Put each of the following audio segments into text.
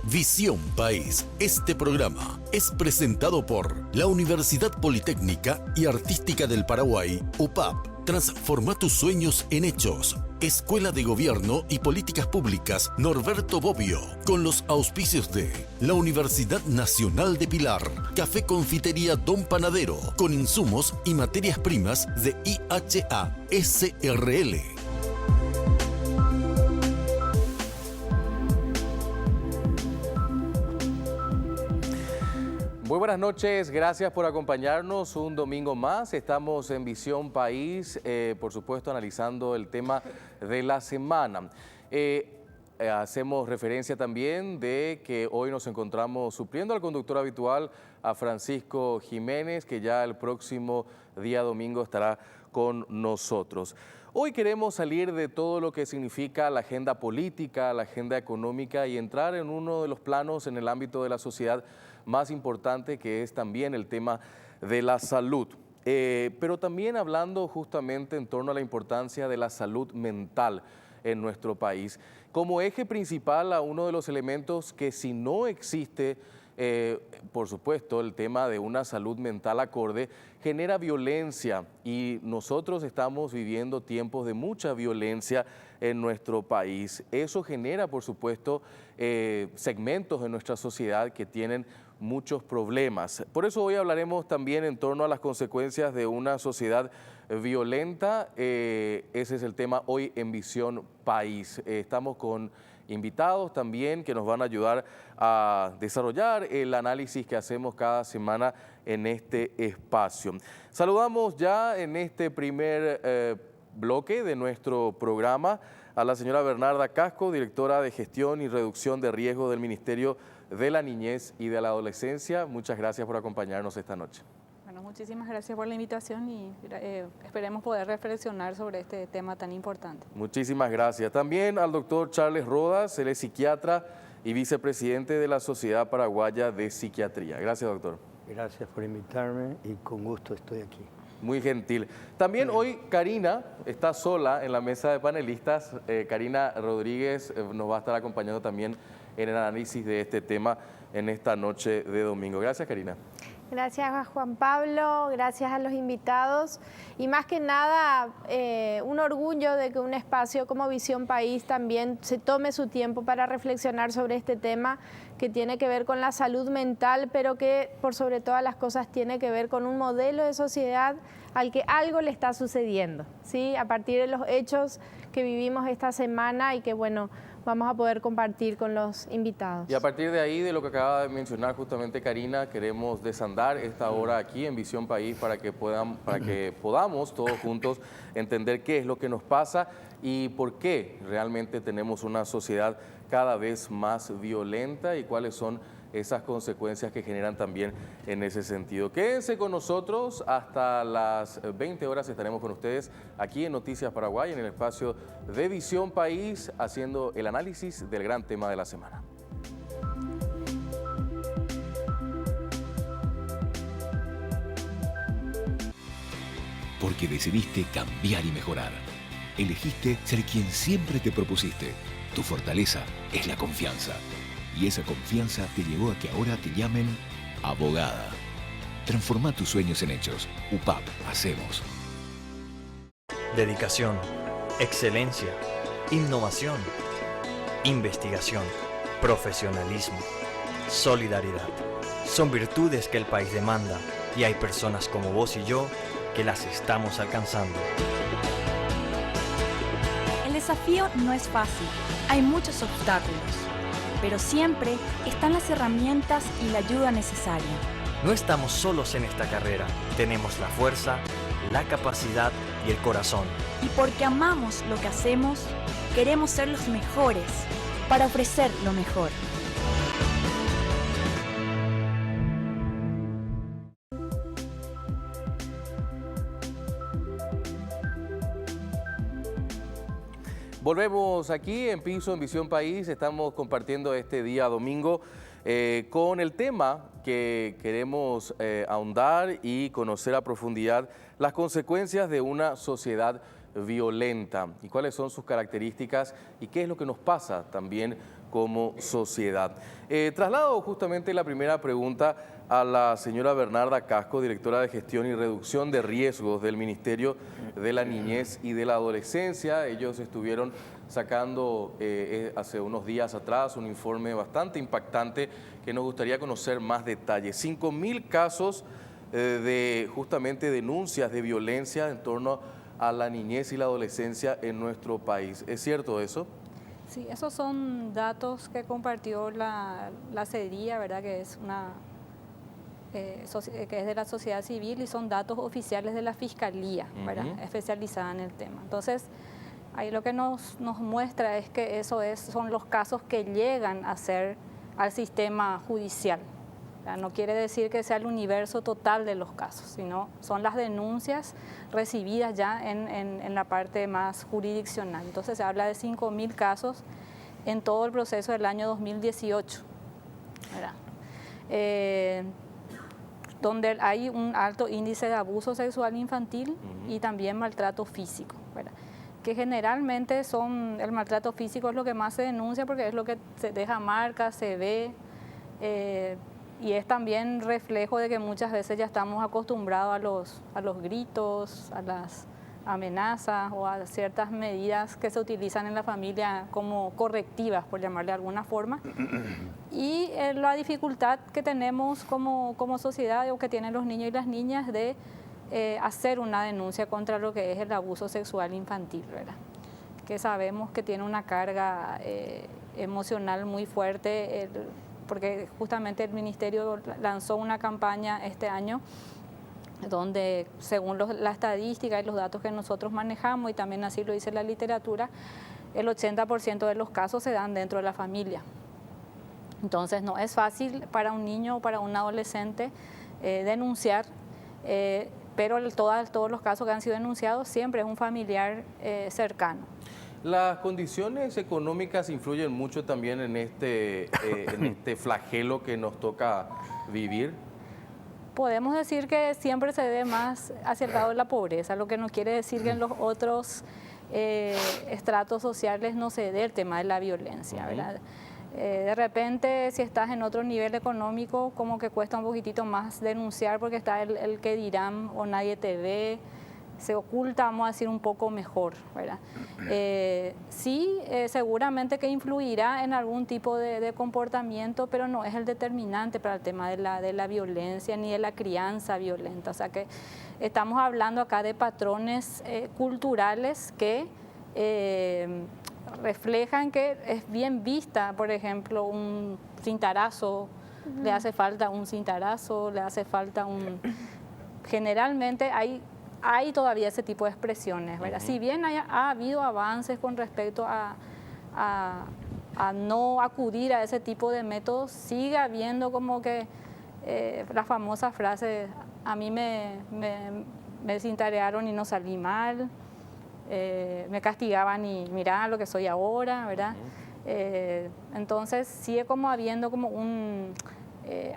Visión País. Este programa es presentado por la Universidad Politécnica y Artística del Paraguay, UPAP. Transforma tus sueños en hechos. Escuela de Gobierno y Políticas Públicas Norberto Bobbio, con los auspicios de la Universidad Nacional de Pilar, Café Confitería Don Panadero, con insumos y materias primas de IHA SRL. Muy buenas noches, gracias por acompañarnos un domingo más. Estamos en Visión País, por supuesto analizando el tema de la semana. Hacemos referencia también de que hoy nos encontramos supliendo al conductor habitual, a Francisco Jiménez, que ya el próximo día domingo estará con nosotros. Hoy queremos salir de todo lo que significa la agenda política, la agenda económica y entrar en uno de los planos en el ámbito de la sociedad más importante, que es también el tema de la salud. Pero también hablando justamente en torno a la importancia de la salud mental en nuestro país, como eje principal a uno de los elementos que si no existe, por supuesto, el tema de una salud mental acorde, genera violencia y nosotros estamos viviendo tiempos de mucha violencia en nuestro país. Eso genera, por supuesto, segmentos de nuestra sociedad que tienen muchos problemas. Por eso hoy hablaremos también en torno a las consecuencias de una sociedad violenta. Ese es el tema hoy en Visión País. Estamos con invitados también que nos van a ayudar a desarrollar el análisis que hacemos cada semana en este espacio. Saludamos ya en este primer bloque de nuestro programa a la señora Bernarda Casco, directora de Gestión y Reducción de Riesgo del Ministerio de la Niñez y de la Adolescencia. Muchas gracias por acompañarnos esta noche. Bueno, muchísimas gracias por la invitación y esperemos poder reflexionar sobre este tema tan importante. Muchísimas gracias. También al doctor Charles Rodas, él es psiquiatra y vicepresidente de la Sociedad Paraguaya de Psiquiatría. Gracias, doctor. Gracias por invitarme y con gusto estoy aquí. Muy gentil. También hoy Karina está sola en la mesa de panelistas. Karina Rodríguez nos va a estar acompañando también en el análisis de este tema en esta noche de domingo. Gracias, Karina. Gracias a Juan Pablo, gracias a los invitados y más que nada un orgullo de que un espacio como Visión País también se tome su tiempo para reflexionar sobre este tema que tiene que ver con la salud mental, pero que por sobre todas las cosas tiene que ver con un modelo de sociedad al que algo le está sucediendo, ¿sí? A partir de los hechos que vivimos esta semana y que, bueno, vamos a poder compartir con los invitados. Y a partir de ahí, de lo que acaba de mencionar justamente Karina, queremos desandar esta hora aquí en Visión País para que podamos todos juntos entender qué es lo que nos pasa y por qué realmente tenemos una sociedad cada vez más violenta y cuáles son esas consecuencias que generan también en ese sentido. Quédense con nosotros, hasta las 20 horas estaremos con ustedes aquí en Noticias Paraguay, en el espacio de Visión País, haciendo el análisis del gran tema de la semana. Porque decidiste cambiar y mejorar. Elegiste ser quien siempre te propusiste. Tu fortaleza es la confianza. Y esa confianza te llevó a que ahora te llamen abogada. Transforma tus sueños en hechos. UPAP, hacemos. Dedicación, excelencia, innovación, investigación, profesionalismo, solidaridad. Son virtudes que el país demanda y hay personas como vos y yo que las estamos alcanzando. El desafío no es fácil, hay muchos obstáculos, pero siempre están las herramientas y la ayuda necesaria. No estamos solos en esta carrera, tenemos la fuerza, la capacidad y el corazón. Y porque amamos lo que hacemos, queremos ser los mejores para ofrecer lo mejor. Volvemos aquí en Piso, en Visión País. Estamos compartiendo este día domingo con el tema que queremos ahondar y conocer a profundidad las consecuencias de una sociedad violenta y cuáles son sus características y qué es lo que nos pasa también como sociedad. Traslado justamente la primera pregunta a la señora Bernarda Casco, directora de Gestión y Reducción de Riesgos del Ministerio de la Niñez y de la Adolescencia. Ellos estuvieron sacando hace unos días atrás un informe bastante impactante que nos gustaría conocer más detalles. 5.000 casos de justamente denuncias de violencia en torno a la niñez y la adolescencia en nuestro país. ¿Es cierto eso? Sí, esos son datos que compartió la CEDIA, ¿verdad? Que es que es de la sociedad civil, y son datos oficiales de la Fiscalía, ¿verdad? Especializada en el tema. Entonces, ahí lo que nos muestra es que son los casos que llegan a ser al sistema judicial. No quiere decir que sea el universo total de los casos, sino son las denuncias recibidas ya en la parte más jurisdiccional. Entonces se habla de 5.000 casos en todo el proceso del año 2018, ¿verdad? Donde hay un alto índice de abuso sexual infantil y también maltrato físico, ¿verdad? Que generalmente el maltrato físico es lo que más se denuncia porque es lo que se deja marcas, se ve, y es también reflejo de que muchas veces ya estamos acostumbrados a los gritos, a las amenazas o a ciertas medidas que se utilizan en la familia como correctivas, por llamarle de alguna forma. Y la dificultad que tenemos como sociedad, o que tienen los niños y las niñas, de hacer una denuncia contra lo que es el abuso sexual infantil, ¿verdad? Que sabemos que tiene una carga emocional muy fuerte, porque justamente el Ministerio lanzó una campaña este año donde, según la estadística y los datos que nosotros manejamos, y también así lo dice la literatura, el 80% de los casos se dan dentro de la familia. Entonces no es fácil para un niño o para un adolescente denunciar, pero todos los casos que han sido denunciados siempre es un familiar cercano. Las condiciones económicas influyen mucho también en este flagelo que nos toca vivir. Podemos decir que siempre se ve más hacia el lado de la pobreza, lo que no quiere decir que en los otros estratos sociales no se dé el tema de la violencia, ¿verdad? De repente, si estás en otro nivel económico, como que cuesta un poquitito más denunciar porque está el que dirán o nadie te ve, se oculta, vamos a decir, un poco mejor, ¿verdad? Sí, seguramente que influirá en algún tipo de comportamiento, pero no es el determinante para el tema de la violencia ni de la crianza violenta. O sea que estamos hablando acá de patrones culturales que reflejan que es bien vista, por ejemplo, un cintarazo, le hace falta un cintarazo, le hace falta Generalmente hay todavía ese tipo de expresiones, ¿verdad? Si bien ha habido avances con respecto a no acudir a ese tipo de métodos, sigue habiendo como que la famosa frase, a mí me cintarearon y no salí mal, me castigaban y mirá lo que soy ahora, ¿verdad? Entonces sigue como habiendo como un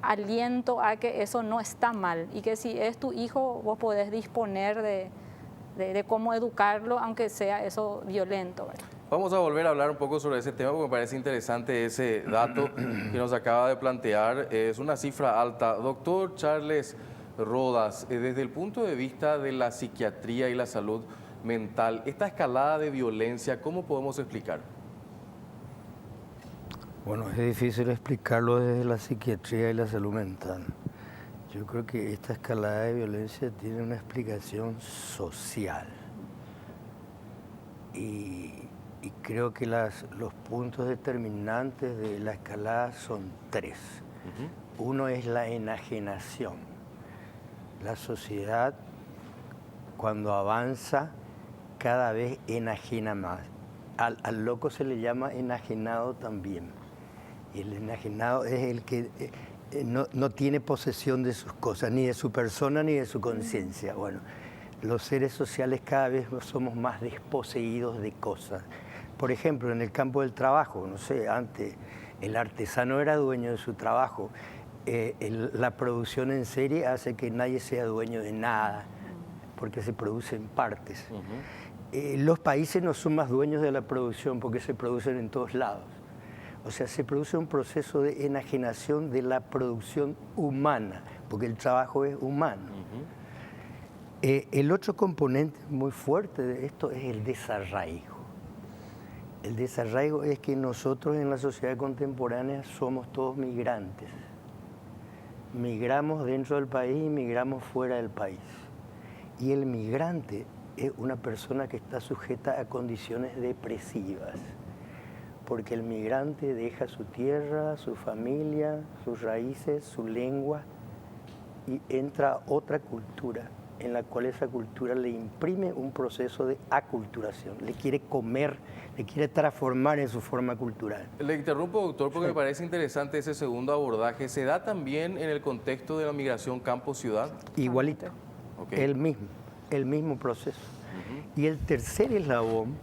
aliento a que eso no está mal y que si es tu hijo vos podés disponer de cómo educarlo, aunque sea eso violento, ¿verdad? Vamos a volver a hablar un poco sobre ese tema porque me parece interesante ese dato que nos acaba de plantear. Es una cifra alta. Doctor Charles Rodas, desde el punto de vista de la psiquiatría y la salud mental, esta escalada de violencia, ¿cómo podemos explicar? Bueno, es difícil explicarlo desde la psiquiatría y la salud mental. Yo creo que esta escalada de violencia tiene una explicación social. Y creo que los puntos determinantes de la escalada son tres. Uno es la enajenación. La sociedad, cuando avanza, cada vez enajena más. Al loco se le llama enajenado también. Y el enajenado es el que no tiene posesión de sus cosas, ni de su persona ni de su conciencia. Bueno, los seres sociales cada vez somos más desposeídos de cosas. Por ejemplo, en el campo del trabajo, no sé, antes el artesano era dueño de su trabajo. La producción en serie hace que nadie sea dueño de nada, porque se produce en partes. Los países no son más dueños de la producción porque se producen en todos lados. O sea, se produce un proceso de enajenación de la producción humana, porque el trabajo es humano. El otro componente muy fuerte de esto es el desarraigo. El desarraigo es que nosotros en la sociedad contemporánea somos todos migrantes. Migramos dentro del país y migramos fuera del país. Y el migrante es una persona que está sujeta a condiciones depresivas, porque el migrante deja su tierra, su familia, sus raíces, su lengua y entra a otra cultura, en la cual esa cultura le imprime un proceso de aculturación, le quiere comer, le quiere transformar en su forma cultural. Le interrumpo, doctor, porque me parece interesante ese segundo abordaje. ¿Se da también en el contexto de la migración campo-ciudad? Igualito, Okay. el mismo proceso. Y el tercer eslabón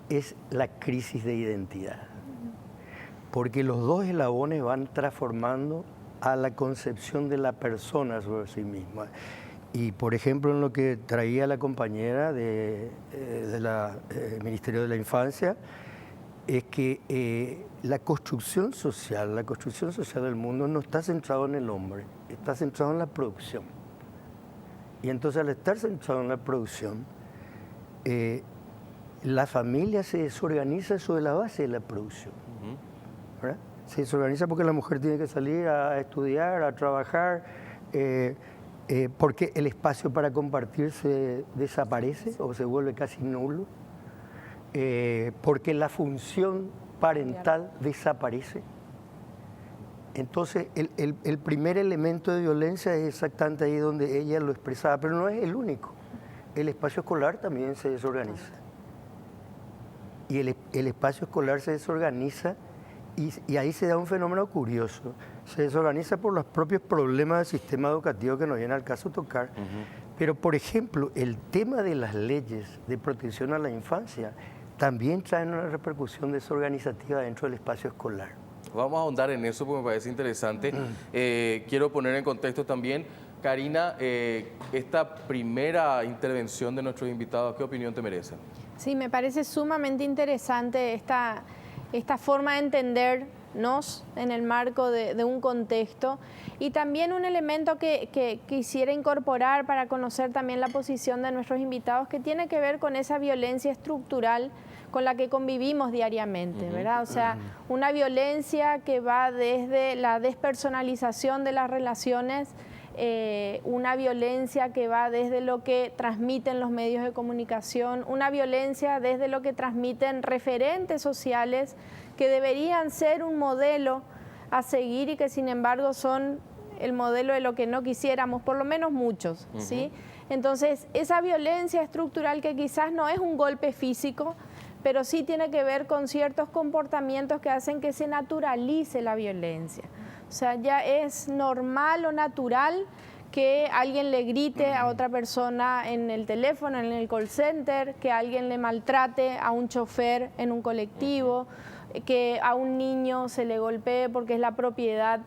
es la crisis de identidad, porque los dos eslabones van transformando a la concepción de la persona sobre sí misma. Y, por ejemplo, en lo que traía la compañera del Ministerio de la Infancia, es que la construcción social del mundo no está centrada en el hombre, está centrada en la producción. Y entonces, al estar centrado en la producción, la familia se desorganiza sobre la base de la producción. ¿Verdad? Se desorganiza porque la mujer tiene que salir a estudiar, a trabajar, porque el espacio para compartir se desaparece o se vuelve casi nulo, porque la función parental desaparece. Entonces, el primer elemento de violencia es exactamente ahí donde ella lo expresaba, pero no es el único. El espacio escolar también se desorganiza. Y el espacio escolar se desorganiza y ahí se da un fenómeno curioso. Se desorganiza por los propios problemas del sistema educativo que nos viene al caso tocar. Pero, por ejemplo, el tema de las leyes de protección a la infancia también traen una repercusión desorganizativa dentro del espacio escolar. Vamos a ahondar en eso porque me parece interesante. Quiero poner en contexto también, Karina, esta primera intervención de nuestros invitados, ¿qué opinión te merece? Sí, me parece sumamente interesante esta forma de entendernos en el marco de un contexto y también un elemento que quisiera incorporar para conocer también la posición de nuestros invitados, que tiene que ver con esa violencia estructural con la que convivimos diariamente, ¿verdad? O sea, una violencia que va desde la despersonalización de las relaciones, una violencia que va desde lo que transmiten los medios de comunicación, una violencia desde lo que transmiten referentes sociales que deberían ser un modelo a seguir y que sin embargo son el modelo de lo que no quisiéramos, por lo menos muchos, ¿sí? Entonces, esa violencia estructural que quizás no es un golpe físico, pero sí tiene que ver con ciertos comportamientos que hacen que se naturalice la violencia. O sea, ya es normal o natural que alguien le grite a otra persona en el teléfono, en el call center, que alguien le maltrate a un chofer en un colectivo, que a un niño se le golpee porque es la propiedad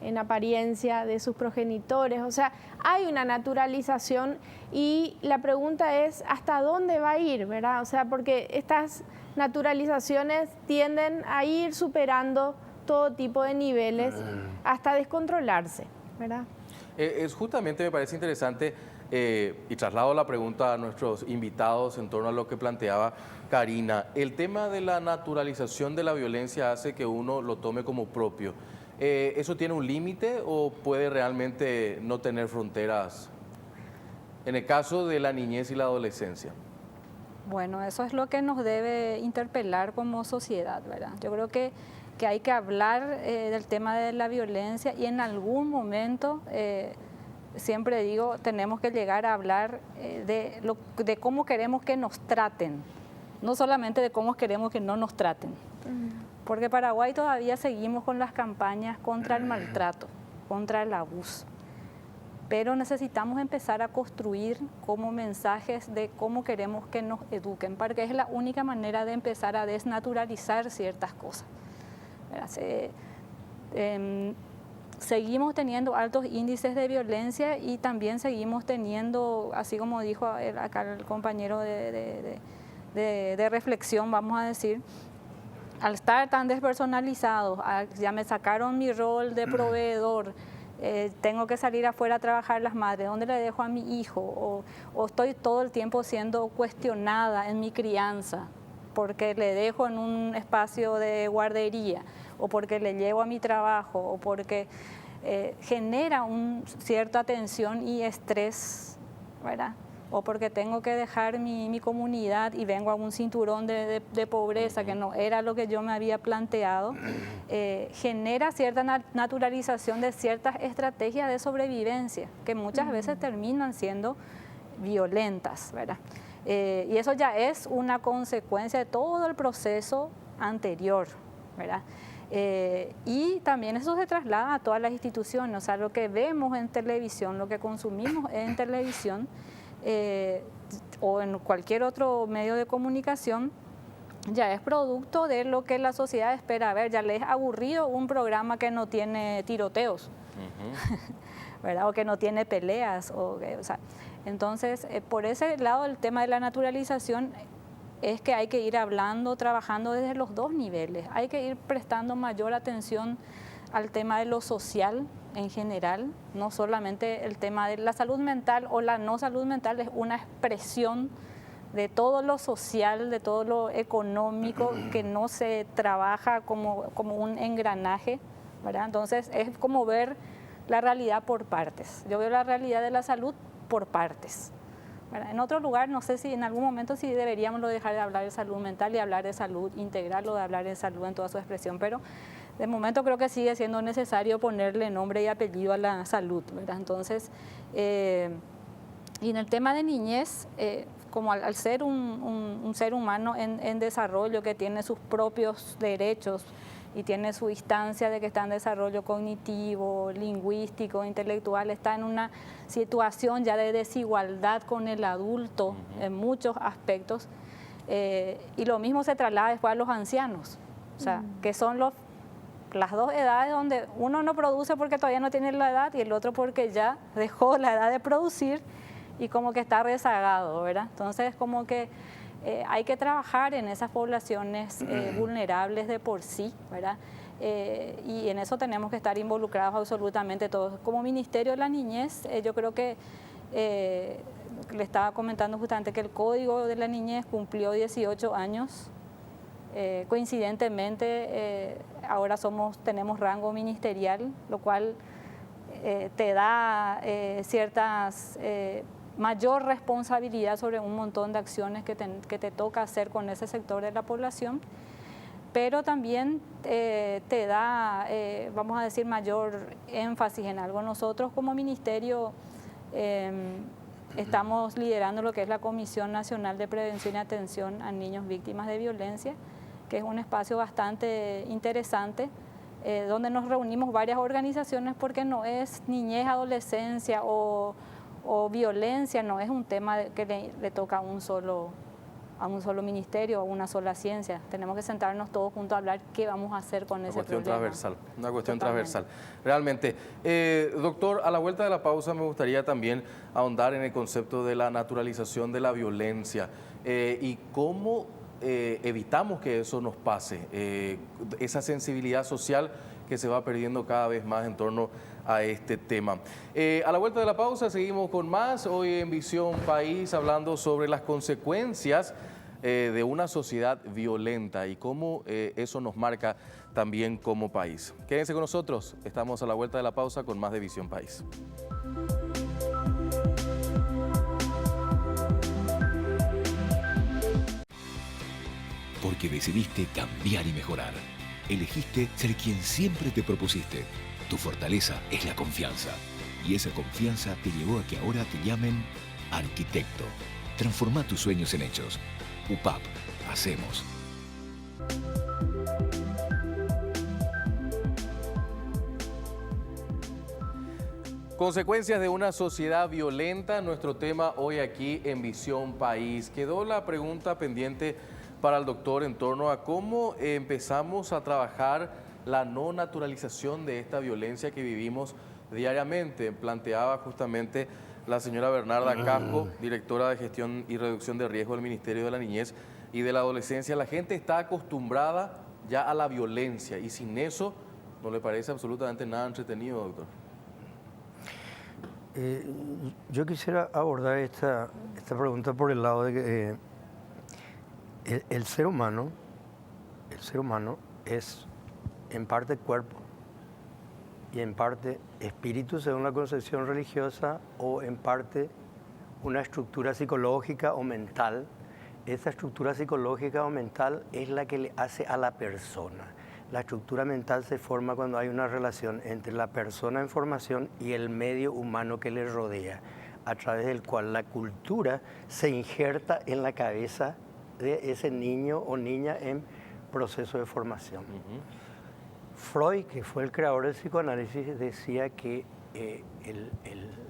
en apariencia de sus progenitores. O sea, hay una naturalización y la pregunta es ¿hasta dónde va a ir, verdad? O sea, porque estas naturalizaciones tienden a ir superando todo tipo de niveles hasta descontrolarse, ¿verdad? Justamente me parece interesante y traslado la pregunta a nuestros invitados en torno a lo que planteaba Karina. El tema de la naturalización de la violencia hace que uno lo tome como propio. ¿Eso tiene un límite o puede realmente no tener fronteras en el caso de la niñez y la adolescencia? Bueno, eso es lo que nos debe interpelar como sociedad, ¿verdad? Yo creo que hay que hablar del tema de la violencia y en algún momento, siempre digo, tenemos que llegar a hablar de cómo queremos que nos traten, no solamente de cómo queremos que no nos traten. Porque en Paraguay todavía seguimos con las campañas contra el maltrato, contra el abuso. Pero necesitamos empezar a construir como mensajes de cómo queremos que nos eduquen, porque es la única manera de empezar a desnaturalizar ciertas cosas. Seguimos teniendo altos índices de violencia y también seguimos teniendo, así como dijo acá el compañero de reflexión, vamos a decir, al estar tan despersonalizados, ya me sacaron mi rol de proveedor, tengo que salir afuera a trabajar las madres, ¿dónde le dejo a mi hijo? O estoy todo el tiempo siendo cuestionada en mi crianza, porque le dejo en un espacio de guardería, o porque le llevo a mi trabajo, o porque genera cierta tensión y estrés, ¿verdad? O porque tengo que dejar mi comunidad y vengo a un cinturón de pobreza que no era lo que yo me había planteado, genera cierta naturalización de ciertas estrategias de sobrevivencia que muchas veces terminan siendo violentas, ¿verdad? Y eso ya es una consecuencia de todo el proceso anterior, ¿verdad? Y también eso se traslada a todas las instituciones, o sea, lo que vemos en televisión, lo que consumimos en televisión, o en cualquier otro medio de comunicación, ya es producto de lo que la sociedad espera ver. Ya les es aburrido un programa que no tiene tiroteos, ¿verdad? O que no tiene peleas. O sea, entonces, por ese lado, el tema de la naturalización es que hay que ir hablando, trabajando desde los dos niveles. Hay que ir prestando mayor atención al tema de lo social en general, no solamente el tema de la salud mental o la no salud mental, es una expresión de todo lo social, de todo lo económico que no se trabaja como un engranaje, ¿verdad? Entonces es como ver la realidad por partes. Yo veo la realidad de la salud por partes, ¿verdad? En otro lugar, no sé si en algún momento sí deberíamos dejar de hablar de salud mental y hablar de salud integral o de hablar de salud en toda su expresión, pero de momento creo que sigue siendo necesario ponerle nombre y apellido a la salud, ¿verdad? Entonces, y en el tema de niñez, como al ser un ser humano en desarrollo que tiene sus propios derechos y tiene su instancia de que está en desarrollo cognitivo, lingüístico, intelectual, está en una situación ya de desigualdad con el adulto en muchos aspectos, y lo mismo se traslada después a los ancianos, o sea, que son las dos edades donde uno no produce porque todavía no tiene la edad y el otro porque ya dejó la edad de producir y como que está rezagado, ¿verdad? Entonces como que hay que trabajar en esas poblaciones vulnerables de por sí, ¿verdad? Y en eso tenemos que estar involucrados absolutamente todos. Como Ministerio de la Niñez, yo creo que le estaba comentando justamente que el Código de la Niñez cumplió 18 años. Coincidentemente, ahora tenemos rango ministerial, lo cual te da mayor responsabilidad sobre un montón de acciones que te toca hacer con ese sector de la población, pero también te da, vamos a decir, mayor énfasis en algo. Nosotros como ministerio estamos liderando lo que es la Comisión Nacional de Prevención y Atención a Niños Víctimas de Violencia, que es un espacio bastante interesante, donde nos reunimos varias organizaciones, porque no es niñez, adolescencia o violencia, no es un tema que le toca a un solo ministerio, a una sola ciencia. Tenemos que sentarnos todos juntos a hablar qué vamos a hacer con ese problema. Una cuestión transversal, realmente. Doctor, a la vuelta de la pausa me gustaría también ahondar en el concepto de la naturalización de la violencia y cómo evitamos que eso nos pase, esa sensibilidad social que se va perdiendo cada vez más en torno a este tema. A la vuelta de la pausa seguimos con más, hoy en Visión País, hablando sobre las consecuencias de una sociedad violenta y cómo eso nos marca también como país. Quédense con nosotros, estamos a la vuelta de la pausa con más de Visión País. Porque decidiste cambiar y mejorar. Elegiste ser quien siempre te propusiste. Tu fortaleza es la confianza. Y esa confianza te llevó a que ahora te llamen arquitecto. Transforma tus sueños en hechos. UPAP. Hacemos. Consecuencias de una sociedad violenta, nuestro tema hoy aquí en Visión País. Quedó la pregunta pendiente para el doctor en torno a cómo empezamos a trabajar la no naturalización de esta violencia que vivimos diariamente. Planteaba justamente la señora Bernarda Casco, directora de Gestión y Reducción de Riesgo del Ministerio de la Niñez y de la Adolescencia. La gente está acostumbrada ya a la violencia, y sin eso no le parece absolutamente nada entretenido, doctor. Yo quisiera abordar esta pregunta por el lado de que el ser humano es en parte cuerpo y en parte espíritu, según la concepción religiosa, o en parte una estructura psicológica o mental. Esa estructura psicológica o mental es la que le hace a la persona. La estructura mental se forma cuando hay una relación entre la persona en formación y el medio humano que le rodea, a través del cual la cultura se injerta en la cabeza de ese niño o niña en proceso de formación. Freud, que fue el creador del psicoanálisis, decía que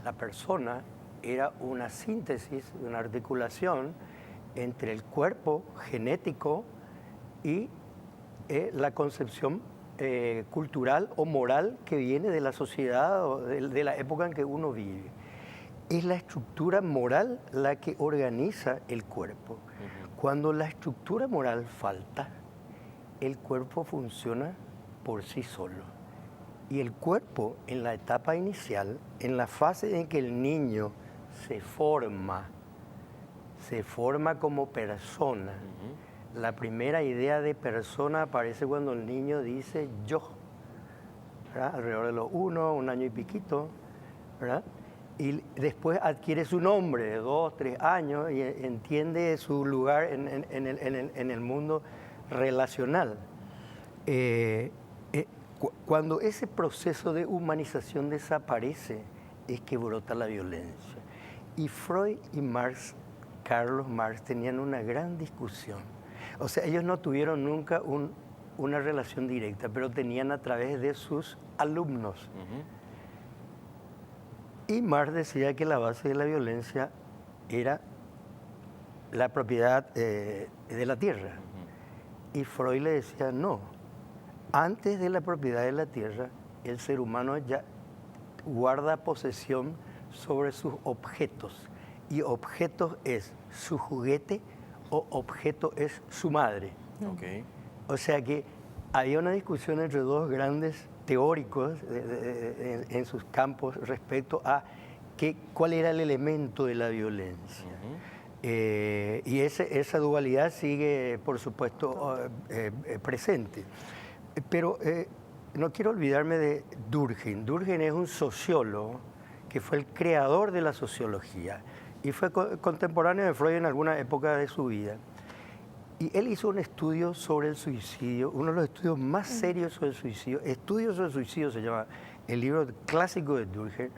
la persona era una síntesis, una articulación entre el cuerpo genético y la concepción cultural o moral que viene de la sociedad o de la época en que uno vive. Es la estructura moral la que organiza el cuerpo. Cuando la estructura moral falta, el cuerpo funciona por sí solo. Y el cuerpo, en la etapa inicial, en la fase en que el niño se forma como persona. La primera idea de persona aparece cuando el niño dice yo, ¿verdad? Alrededor de los 1 año y piquito, ¿verdad? Y después adquiere su nombre de 2, 3 años y entiende su lugar en el mundo relacional. Cuando ese proceso de humanización desaparece, es que brota la violencia. Y Freud y Carlos Marx, tenían una gran discusión. O sea, ellos no tuvieron nunca una relación directa, pero tenían a través de sus alumnos. Y Marx decía que la base de la violencia era la propiedad de la tierra. Y Freud le decía, no, antes de la propiedad de la tierra, el ser humano ya guarda posesión sobre sus objetos. Y objeto es su juguete o objeto es su madre. O sea que había una discusión entre dos grandes teóricos en sus campos respecto a cuál era el elemento de la violencia. Y esa dualidad sigue, por supuesto, presente. Pero no quiero olvidarme de Durkheim. Durkheim es un sociólogo que fue el creador de la sociología y fue contemporáneo de Freud en alguna época de su vida. Y él hizo un estudio sobre el suicidio, uno de los estudios más serios sobre el suicidio. Estudios sobre el suicidio se llama el libro clásico de Durkheim.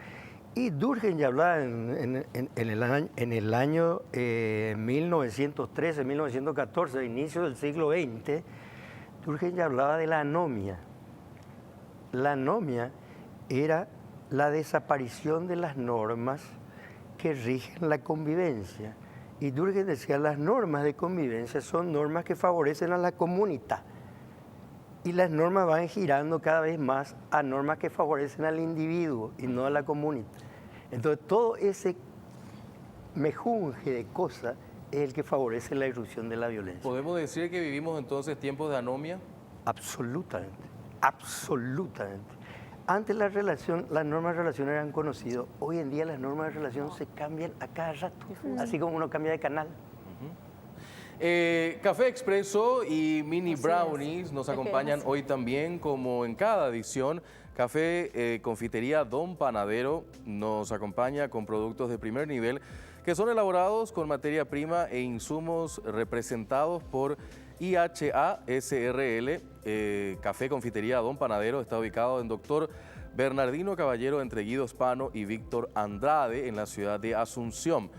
Y Durkheim ya hablaba en el año 1913, 1914, inicio del siglo XX, Durkheim ya hablaba de la anomia. La anomia era la desaparición de las normas que rigen la convivencia. Y Durkheim decía, las normas de convivencia son normas que favorecen a la comunidad. Y las normas van girando cada vez más a normas que favorecen al individuo y no a la comunidad. Entonces, todo ese mejunje de cosas es el que favorece la irrupción de la violencia. ¿Podemos decir que vivimos entonces tiempos de anomia? Absolutamente, absolutamente. Antes las normas de relación eran conocidas. Hoy en día las normas de relación se cambian a cada rato, así como uno cambia de canal. Café Expreso y Mini Brownies nos acompañan hoy también, como en cada edición. Café Confitería Don Panadero nos acompaña con productos de primer nivel que son elaborados con materia prima e insumos representados por IHA SRL. Café Confitería Don Panadero está ubicado en Dr. Bernardino Caballero entre Guido Spano y Víctor Andrade en la ciudad de Asunción.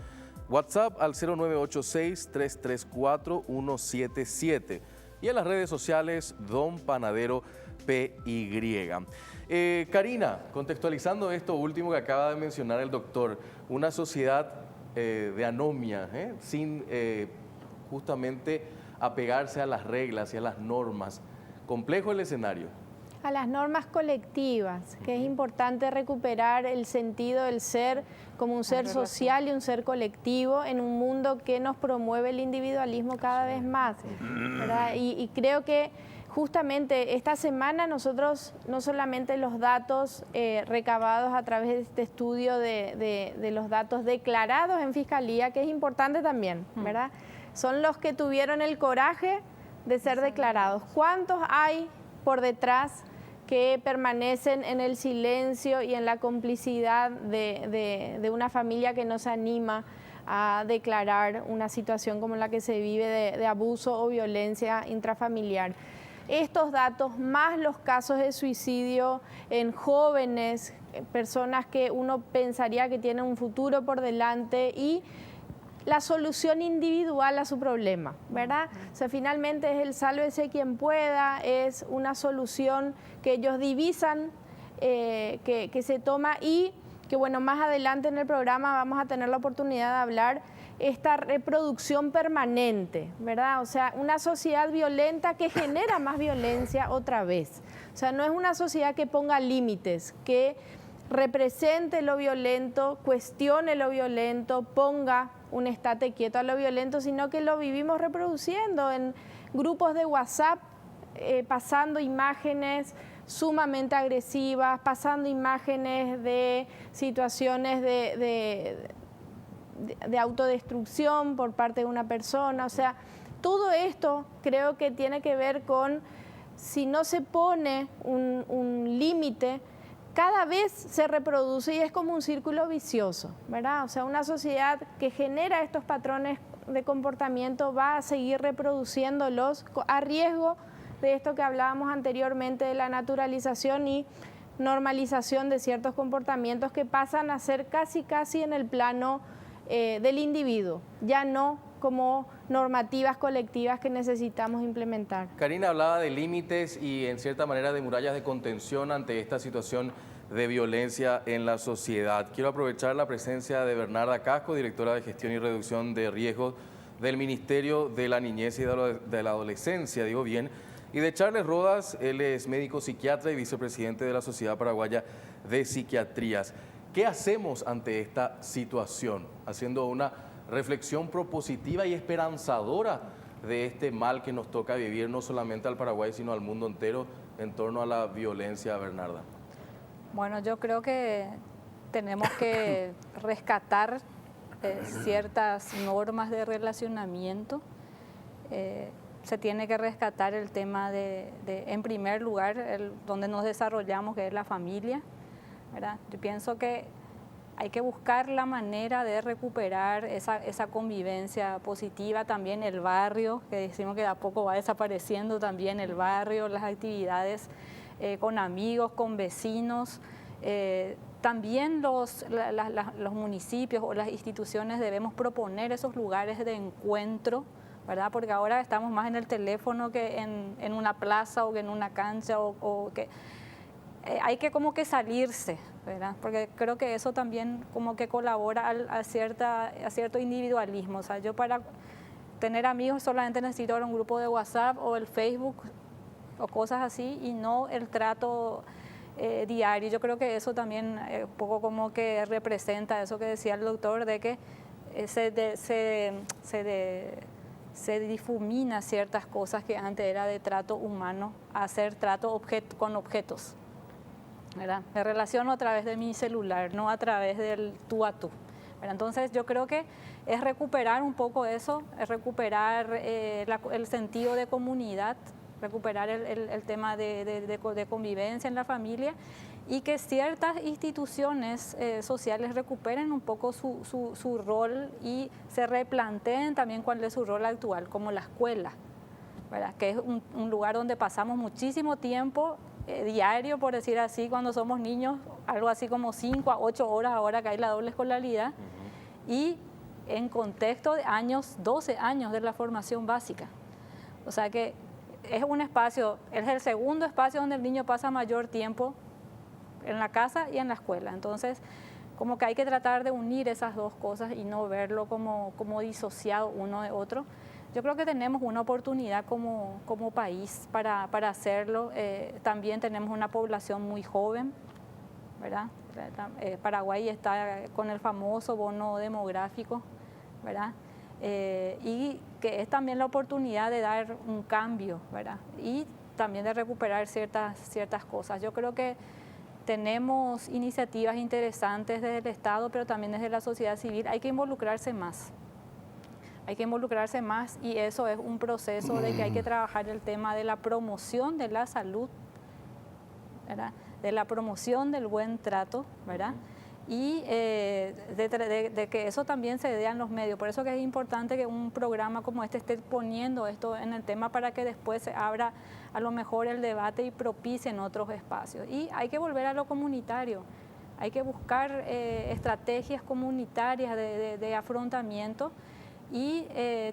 WhatsApp al 0986-334-177 y en las redes sociales Don Panadero PY. Karina, contextualizando esto último que acaba de mencionar el doctor, una sociedad de anomia, sin justamente apegarse a las reglas y a las normas. Complejo el escenario. A las normas colectivas, que es importante recuperar el sentido del ser como un ser social y un ser colectivo en un mundo que nos promueve el individualismo cada vez más, ¿verdad? Y creo que justamente esta semana nosotros no solamente los datos recabados a través de este estudio de los datos declarados en Fiscalía, que es importante también, ¿verdad? Son los que tuvieron el coraje de ser declarados. ¿Cuántos hay por detrás que permanecen en el silencio y en la complicidad de una familia que no se anima a declarar una situación como la que se vive de abuso o violencia intrafamiliar? Estos datos, más los casos de suicidio en jóvenes, personas que uno pensaría que tienen un futuro por delante, y la solución individual a su problema, ¿verdad? O sea, finalmente es el sálvese quien pueda, es una solución que ellos divisan, que se toma, y que bueno, más adelante en el programa vamos a tener la oportunidad de hablar esta reproducción permanente, ¿verdad? O sea, una sociedad violenta que genera más violencia otra vez. O sea, no es una sociedad que ponga límites, que represente lo violento, cuestione lo violento, ponga un estate quieto a lo violento, sino que lo vivimos reproduciendo en grupos de WhatsApp, pasando imágenes sumamente agresivas, pasando imágenes de situaciones de autodestrucción por parte de una persona. O sea, todo esto creo que tiene que ver con, si no se pone un límite, cada vez se reproduce y es como un círculo vicioso, ¿verdad? O sea, una sociedad que genera estos patrones de comportamiento va a seguir reproduciéndolos a riesgo de esto que hablábamos anteriormente, de la naturalización y normalización de ciertos comportamientos que pasan a ser casi en el plano del individuo, ya no como normativas colectivas que necesitamos implementar. Karina hablaba de límites y en cierta manera de murallas de contención ante esta situación de violencia en la sociedad. Quiero aprovechar la presencia de Bernarda Casco, directora de Gestión y Reducción de Riesgos del Ministerio de la Niñez y de la Adolescencia, digo bien, y de Charles Rodas, él es médico psiquiatra y vicepresidente de la Sociedad Paraguaya de Psiquiatrías. ¿Qué hacemos ante esta situación? Haciendo una reflexión propositiva y esperanzadora de este mal que nos toca vivir no solamente al Paraguay, sino al mundo entero en torno a la violencia, Bernarda. Bueno, yo creo que tenemos que rescatar ciertas normas de relacionamiento. Se tiene que rescatar el tema en primer lugar, donde nos desarrollamos, que es la familia, ¿verdad? Yo pienso que hay que buscar la manera de recuperar esa convivencia positiva, también el barrio, que decimos que de a poco va desapareciendo también el barrio, las actividades con amigos, con vecinos. También los municipios o las instituciones debemos proponer esos lugares de encuentro, ¿verdad? Porque ahora estamos más en el teléfono que en una plaza o que en una cancha, o que hay que como que salirse, ¿verdad? Porque creo que eso también como que colabora a cierto individualismo. O sea, yo para tener amigos solamente necesito un grupo de WhatsApp o el Facebook o cosas así, y no el trato diario. Yo creo que eso también un poco como que representa eso que decía el doctor, de que se difumina ciertas cosas que antes era de trato humano a hacer trato con objetos, ¿verdad? Me relaciono a través de mi celular, no a través del tú a tú, ¿verdad? Entonces yo creo que es recuperar un poco eso, es recuperar el sentido de comunidad, recuperar el tema de convivencia en la familia, y que ciertas instituciones sociales recuperen un poco su rol y se replanteen también cuál es su rol actual, como la escuela, ¿verdad? Que es un lugar donde pasamos muchísimo tiempo diario, por decir así, cuando somos niños, algo así como 5 a 8 horas ahora que hay la doble escolaridad, y en contexto de 12 años de la formación básica. O sea que es un espacio, es el segundo espacio donde el niño pasa mayor tiempo, en la casa y en la escuela. Entonces, como que hay que tratar de unir esas dos cosas y no verlo como disociado uno de otro. Yo creo que tenemos una oportunidad como país para hacerlo. También tenemos una población muy joven, ¿verdad? Paraguay está con el famoso bono demográfico, ¿verdad? Y que es también la oportunidad de dar un cambio, ¿verdad? Y también de recuperar ciertas cosas. Yo creo que tenemos iniciativas interesantes desde el Estado, pero también desde la sociedad civil. Hay que involucrarse más. Hay que involucrarse más y eso es un proceso de que hay que trabajar el tema de la promoción de la salud, ¿verdad? De la promoción del buen trato, ¿verdad? Y de que eso también se dé en los medios. Por eso que es importante que un programa como este esté poniendo esto en el tema para que después se abra a lo mejor el debate y propicien otros espacios. Y hay que volver a lo comunitario. Hay que buscar estrategias comunitarias de afrontamiento y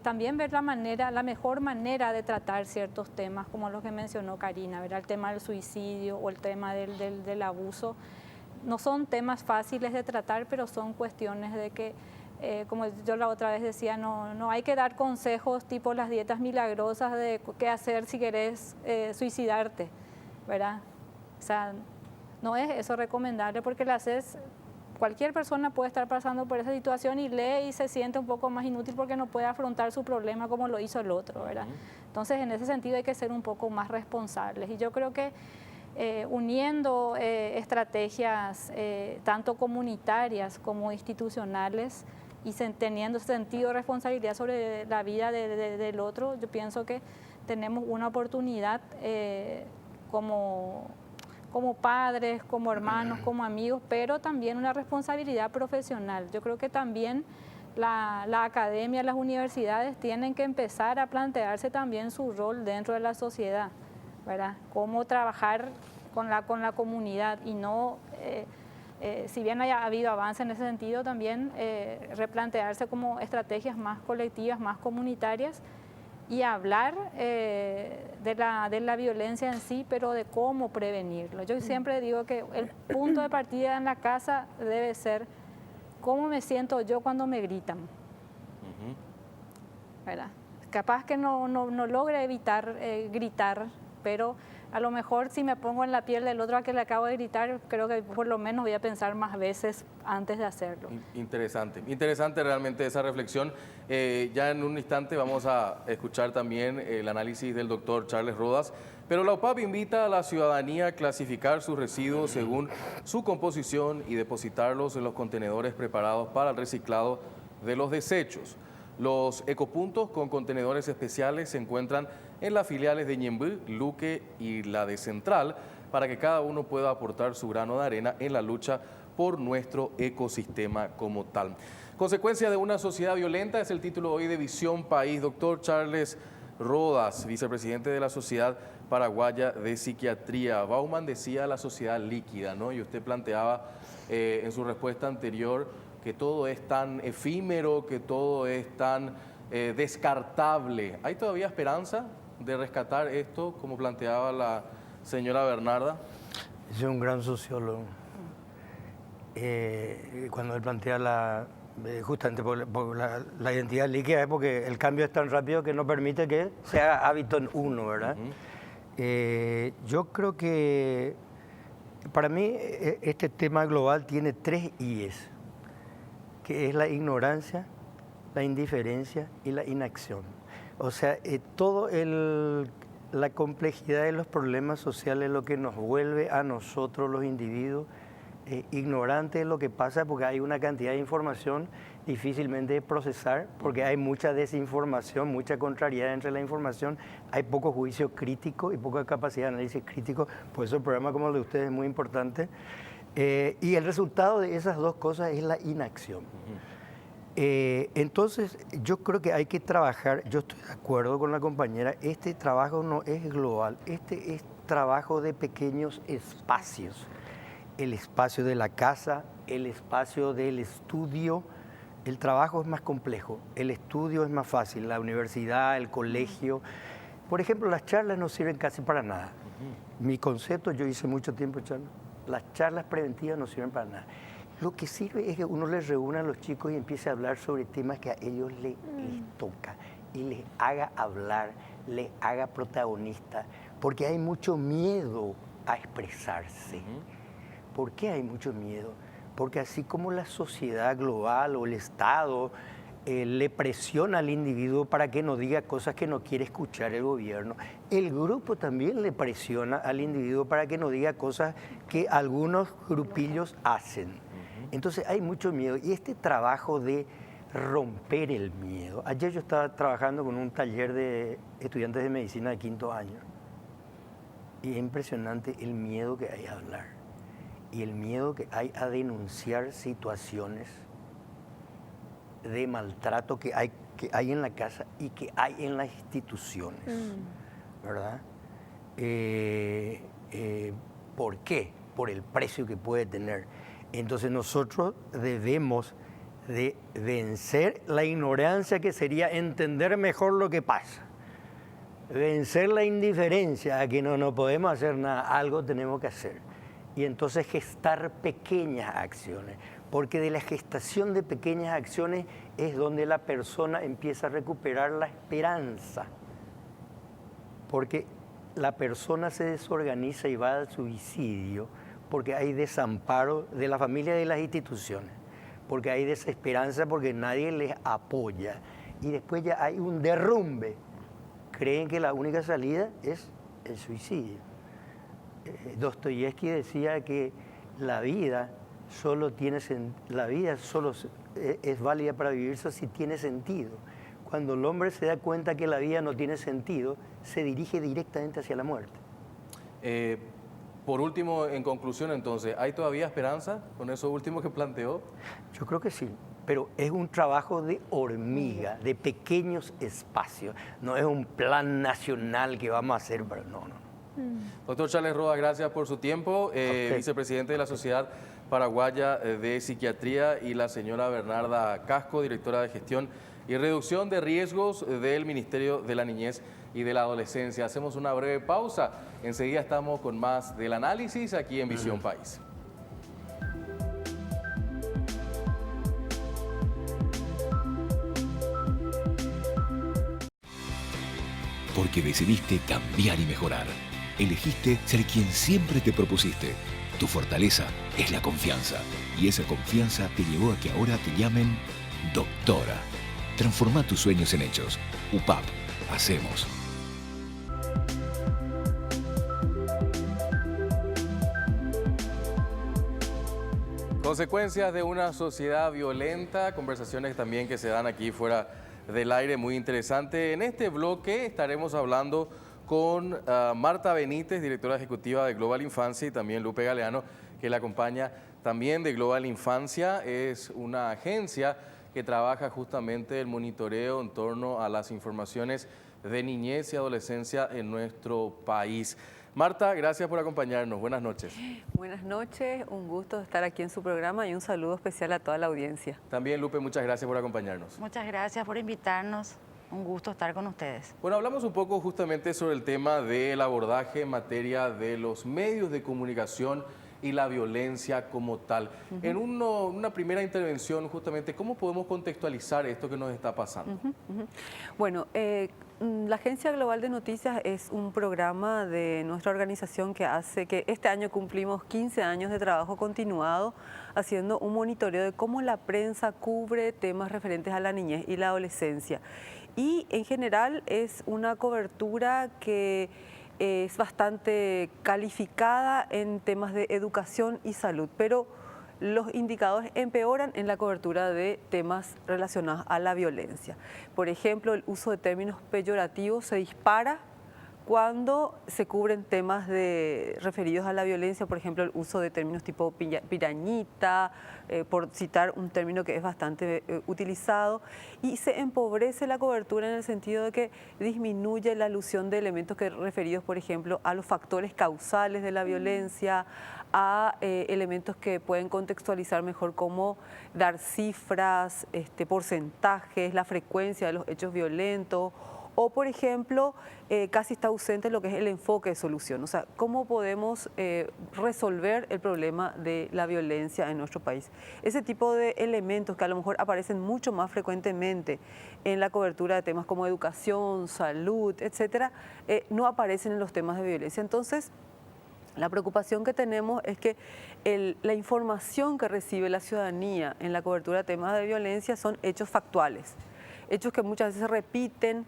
también ver la mejor manera de tratar ciertos temas, como los que mencionó Karina, ¿verdad? El tema del suicidio o el tema del abuso. No son temas fáciles de tratar, pero son cuestiones de que, como yo la otra vez decía, no hay que dar consejos tipo las dietas milagrosas de qué hacer si querés suicidarte, ¿verdad? O sea, no es eso recomendable porque cualquier persona puede estar pasando por esa situación y lee y se siente un poco más inútil porque no puede afrontar su problema como lo hizo el otro, ¿verdad? Entonces, en ese sentido hay que ser un poco más responsables y yo creo que uniendo estrategias tanto comunitarias como institucionales y teniendo sentido de responsabilidad sobre la vida del otro, yo pienso que tenemos una oportunidad como padres, como hermanos, como amigos, pero también una responsabilidad profesional. Yo creo que también la academia, las universidades tienen que empezar a plantearse también su rol dentro de la sociedad, ¿verdad? Cómo trabajar con la comunidad y no, si bien haya habido avance en ese sentido, también replantearse como estrategias más colectivas, más comunitarias y hablar de la violencia en sí, pero de cómo prevenirlo. Yo siempre digo que el punto de partida en la casa debe ser cómo me siento yo cuando me gritan, ¿verdad? Capaz que no logre evitar gritar, pero a lo mejor si me pongo en la piel del otro a que le acabo de gritar, creo que por lo menos voy a pensar más veces antes de hacerlo. Interesante realmente esa reflexión. Ya en un instante vamos a escuchar también el análisis del doctor Charles Rodas, pero la UPAP invita a la ciudadanía a clasificar sus residuos según su composición y depositarlos en los contenedores preparados para el reciclado de los desechos. Los ecopuntos con contenedores especiales se encuentran en las filiales de Ñemby, Luque y la de Central, para que cada uno pueda aportar su grano de arena en la lucha por nuestro ecosistema como tal. Consecuencia de una sociedad violenta es el título hoy de Visión País. Doctor Charles Rodas, vicepresidente de la Sociedad Paraguaya de Psiquiatría. Bauman decía la sociedad líquida, ¿no? Y usted planteaba en su respuesta anterior que todo es tan efímero, que todo es tan descartable. ¿Hay todavía esperanza de rescatar esto, como planteaba la señora Bernarda? Es un gran sociólogo. Cuando él plantea justamente por la identidad líquida, es porque el cambio es tan rápido que no permite que se haga hábito en uno, ¿verdad? Yo creo que para mí este tema global tiene 3 I's, que es la ignorancia, la indiferencia y la inacción. O sea, la complejidad de los problemas sociales es lo que nos vuelve a nosotros los individuos ignorantes de lo que pasa, porque hay una cantidad de información difícilmente de procesar, porque hay mucha desinformación, mucha contrariedad entre la información, hay poco juicio crítico y poca capacidad de análisis crítico, por eso el programa como el de ustedes es muy importante. Y el resultado de esas dos cosas es la inacción. Entonces, yo creo que hay que trabajar, yo estoy de acuerdo con la compañera, este trabajo no es global, este es trabajo de pequeños espacios. El espacio de la casa, el espacio del estudio, el trabajo es más complejo, el estudio es más fácil, la universidad, el colegio. Por ejemplo, las charlas no sirven casi para nada. Mi concepto, yo hice mucho tiempo charlas, las charlas preventivas no sirven para nada. Lo que sirve es que uno les reúna a los chicos y empiece a hablar sobre temas que a ellos les toca y les haga hablar, les haga protagonistas, porque hay mucho miedo a expresarse. ¿Por qué hay mucho miedo? Porque así como la sociedad global o el Estado le presiona al individuo para que no diga cosas que no quiere escuchar el gobierno. El grupo también le presiona al individuo para que no diga cosas que algunos grupillos hacen. Entonces hay mucho miedo y este trabajo de romper el miedo. Ayer yo estaba trabajando con un taller de estudiantes de medicina de 5º año y es impresionante el miedo que hay a hablar y el miedo que hay a denunciar situaciones de maltrato que hay en la casa y que hay en las instituciones, ¿verdad? ¿Por qué? Por el precio que puede tener. Entonces nosotros debemos de vencer la ignorancia, que sería entender mejor lo que pasa. Vencer la indiferencia a que no podemos hacer nada, algo tenemos que hacer. Y entonces gestar pequeñas acciones, porque de la gestación de pequeñas acciones es donde la persona empieza a recuperar la esperanza. Porque la persona se desorganiza y va al suicidio porque hay desamparo de la familia y de las instituciones, porque hay desesperanza porque nadie les apoya y después ya hay un derrumbe. Creen que la única salida es el suicidio. Dostoyevsky decía que la vida solo es válida para vivirse si tiene sentido. Cuando el hombre se da cuenta que la vida no tiene sentido, se dirige directamente hacia la muerte. Por último, en conclusión entonces, ¿hay todavía esperanza con eso último que planteó? Yo creo que sí, pero es un trabajo de hormiga, de pequeños espacios. No es un plan nacional que vamos a hacer, pero no. Doctor Charles Roa, gracias por su tiempo. Vicepresidente de la Sociedad Paraguaya de Psiquiatría, y la señora Bernarda Casco, directora de Gestión y Reducción de Riesgos del Ministerio de la Niñez y de la Adolescencia. Hacemos una breve pausa. Enseguida estamos con más del análisis aquí en Visión País. Porque decidiste cambiar y mejorar. Elegiste ser quien siempre te propusiste. Tu fortaleza es la confianza. Y esa confianza te llevó a que ahora te llamen doctora. Transforma tus sueños en hechos. UPAP. Hacemos. Consecuencias de una sociedad violenta, conversaciones también que se dan aquí fuera del aire, muy interesante. En este bloque estaremos hablando con Marta Benítez, directora ejecutiva de Global Infancia, y también Lupe Galeano, que la acompaña también de Global Infancia. Es una agencia que trabaja justamente el monitoreo en torno a las informaciones de niñez y adolescencia en nuestro país. Marta, gracias por acompañarnos. Buenas noches. Buenas noches, un gusto estar aquí en su programa y un saludo especial a toda la audiencia. También, Lupe, muchas gracias por acompañarnos. Muchas gracias por invitarnos. Un gusto estar con ustedes. Bueno, hablamos un poco justamente sobre el tema del abordaje en materia de los medios de comunicación y la violencia como tal. En una primera intervención, justamente, ¿cómo podemos contextualizar esto que nos está pasando? Bueno, la Agencia Global de Noticias es un programa de nuestra organización que hace que este año cumplimos 15 años de trabajo continuado haciendo un monitoreo de cómo la prensa cubre temas referentes a la niñez y la adolescencia. Y en general es una cobertura que es bastante calificada en temas de educación y salud, pero los indicadores empeoran en la cobertura de temas relacionados a la violencia. Por ejemplo, el uso de términos peyorativos se dispara cuando se cubren temas referidos a la violencia, por ejemplo, el uso de términos tipo pirañita, por citar un término que es bastante utilizado, y se empobrece la cobertura en el sentido de que disminuye la alusión de elementos referidos, por ejemplo, a los factores causales de la violencia, a elementos que pueden contextualizar mejor, como dar cifras, porcentajes, la frecuencia de los hechos violentos, o, por ejemplo, casi está ausente lo que es el enfoque de solución. O sea, ¿cómo podemos resolver el problema de la violencia en nuestro país? Ese tipo de elementos que a lo mejor aparecen mucho más frecuentemente en la cobertura de temas como educación, salud, etcétera, no aparecen en los temas de violencia. Entonces, La preocupación que tenemos es que la información que recibe la ciudadanía en la cobertura de temas de violencia son hechos factuales, hechos que muchas veces se repiten,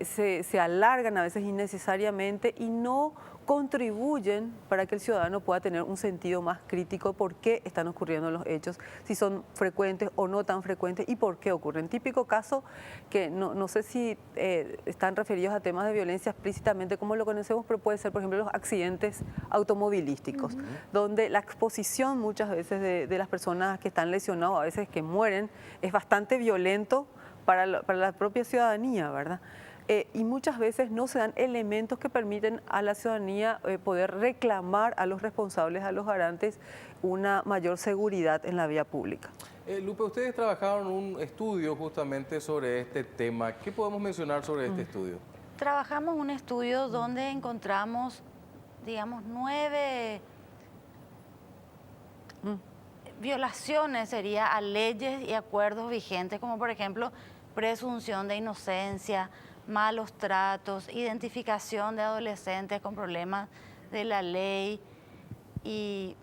se alargan a veces innecesariamente y no contribuyen para que el ciudadano pueda tener un sentido más crítico de por qué están ocurriendo los hechos, si son frecuentes o no tan frecuentes y por qué ocurren. Típico caso que no sé si están referidos a temas de violencia explícitamente como lo conocemos, pero puede ser, por ejemplo, los accidentes automovilísticos, donde la exposición muchas veces de las personas que están lesionadas, a veces que mueren, es bastante violento para la propia ciudadanía, ¿verdad? Y muchas veces no se dan elementos que permiten a la ciudadanía poder reclamar a los responsables, a los garantes, una mayor seguridad en la vía pública. Lupe, ustedes trabajaron un estudio justamente sobre este tema. ¿Qué podemos mencionar sobre este estudio? Trabajamos un estudio donde encontramos, digamos, 9 violaciones, sería a leyes y acuerdos vigentes, como por ejemplo presunción de inocencia, malos tratos, identificación de adolescentes con problemas de la ley y